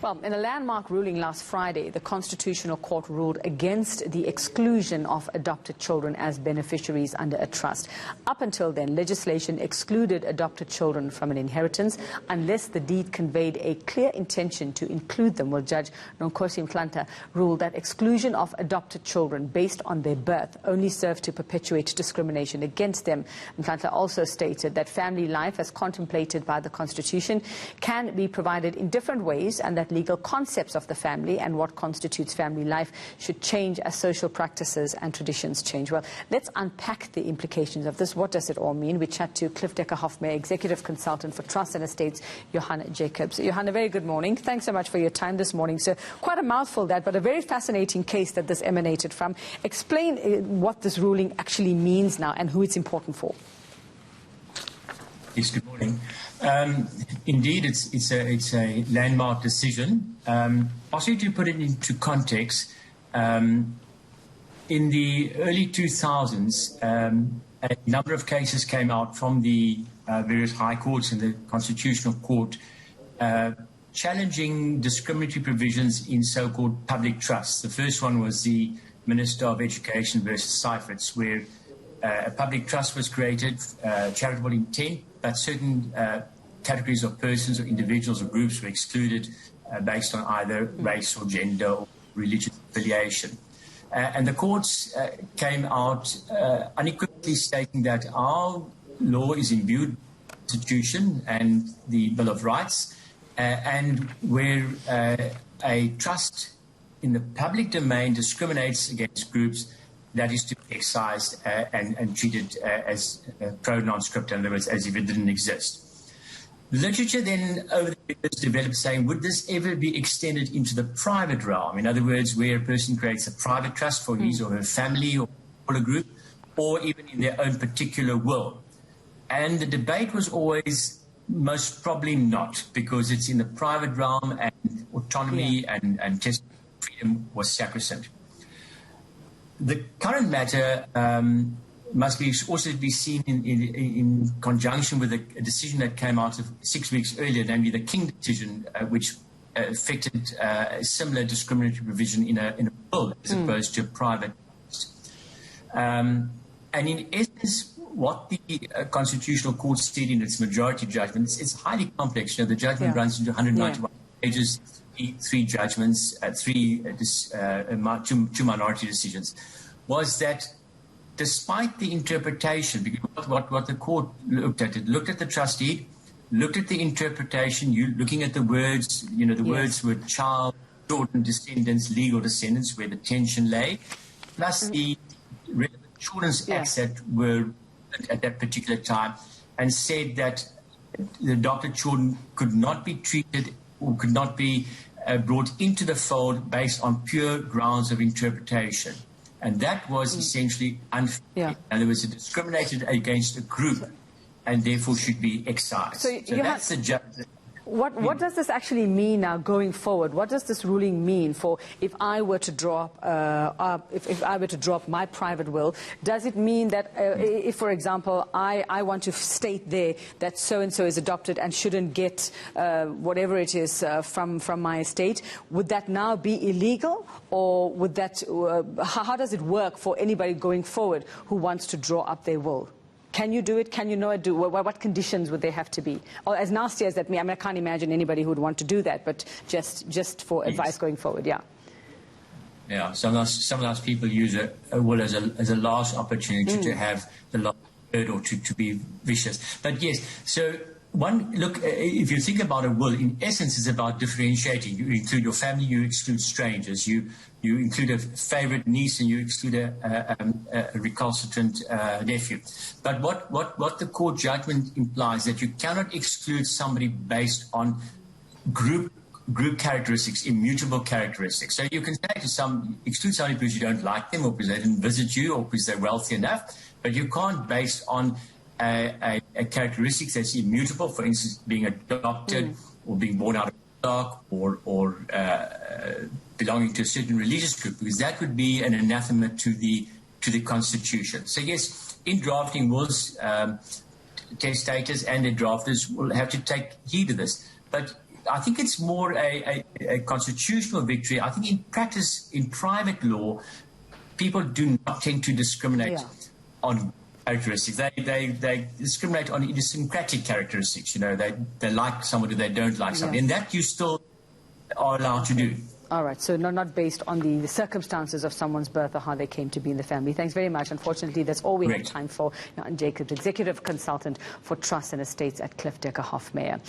Well, in a landmark ruling last Friday, the Constitutional Court ruled against the exclusion of adopted children as beneficiaries under a trust. Up until then, legislation excluded adopted children from an inheritance unless the deed conveyed a clear intention to include them. Well, Judge Nonkosi ruled that exclusion of adopted children based on their birth only served to perpetuate discrimination against them. Mhlantla also stated that family life, as contemplated by the Constitution, can be provided in different ways, and that legal concepts of the family and what constitutes family life should change as social practices and traditions change. Well, let's unpack the implications of this. What does it all mean? We chat to Cliffe Dekker Hofmeyr, Executive Consultant for Trust and Estates, Johann Jacobs. Johann, a very good morning. Thanks so much for your time this morning. So quite a mouthful that, but a very fascinating case that this emanated from. Explain what this ruling actually means now and who it's important for. Yes, good morning. Indeed, it's a landmark decision. Also, to put it into context, in the early 2000s, a number of cases came out from the various high courts and the Constitutional Court challenging discriminatory provisions in so-called public trusts. The first one was the Minister of Education versus Seifert, where a public trust was created, charitable intent, but certain categories of persons or individuals or groups were excluded based on either race or gender or religious affiliation. And the courts came out unequivocally stating that our law is imbued with the Constitution and the Bill of Rights, and where a trust in the public domain discriminates against groups, that is to be excised and treated as pro non-scripta, in other words, as if it didn't exist. Literature then over the years developed saying, would this ever be extended into the private realm? In other words, where a person creates a private trust for his or her family or a group, or even in their own particular will. And the debate was always most probably not, because it's in the private realm and autonomy and testimony freedom was sacrosanct. The current matter must be also be seen in conjunction with a decision that came out of 6 weeks earlier, namely the King decision, which affected a similar discriminatory provision in a will as opposed to a private. And in essence, what the Constitutional Court said in its majority judgment, it's highly complex. You know, the judgment runs into 191 pages. Three judgments, two minority decisions, was that despite the interpretation, because what the court looked at, it looked at the trustee, looked at the interpretation, looking at the words, you know, the words were child, children, descendants, legal descendants, where the tension lay, plus the relevant children's acts that were at that particular time, and said that the adopted children could not be treated or could not be brought into the fold based on pure grounds of interpretation. And that was essentially unfair. In other words, it discriminated against a group and therefore should be excised. So that's the judgment. What does this actually mean now going forward? What does this ruling mean for if I were to drop if I were to drop my private will? Does it mean that if, for example, I want to state there that so and so is adopted and shouldn't get whatever it is from my estate, would that now be illegal, or would that how does it work for anybody going forward who wants to draw up their will? Can you do it? Can you not do it? What conditions would they have to be? Or as nasty as that may, I mean, I can't imagine anybody who would want to do that, but just for advice going forward, Yeah, some of those people use a will as a last opportunity to have the last word or to be vicious. But yes, so look, if you think about a will, in essence, it's about differentiating. You include your family, you exclude strangers. You include a favorite niece and you exclude a recalcitrant nephew. But what the court judgment implies that you cannot exclude somebody based on group characteristics, immutable characteristics. So you can say exclude somebody because you don't like them or because they didn't visit you or because they're wealthy enough, but you can't based on a characteristic that's immutable, for instance, being adopted or being born out of wedlock or belonging to a certain religious group, because that would be an anathema to the Constitution. So yes, in drafting wills, testators and their drafters will have to take heed of this. But I think it's more a constitutional victory. I think in practice, in private law, people do not tend to discriminate on characteristics. They discriminate on idiosyncratic characteristics. You know, they like somebody, they don't like somebody, and that you still are allowed to do. All right, so not based on the circumstances of someone's birth or how they came to be in the family. Thanks very much. Unfortunately, that's all we have time for. Johann, Executive Consultant for Trusts and Estates at Cliffe, Dekker, Hofmeyr.